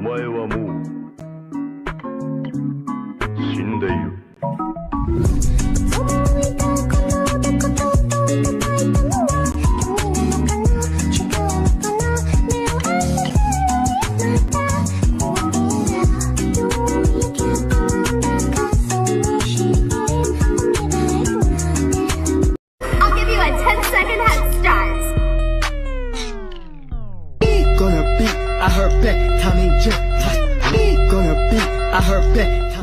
前はもう死んでいる。I'll give you a 10-second head start. Gonna be, I heard back, Tommy J. Gonna be, I heard back.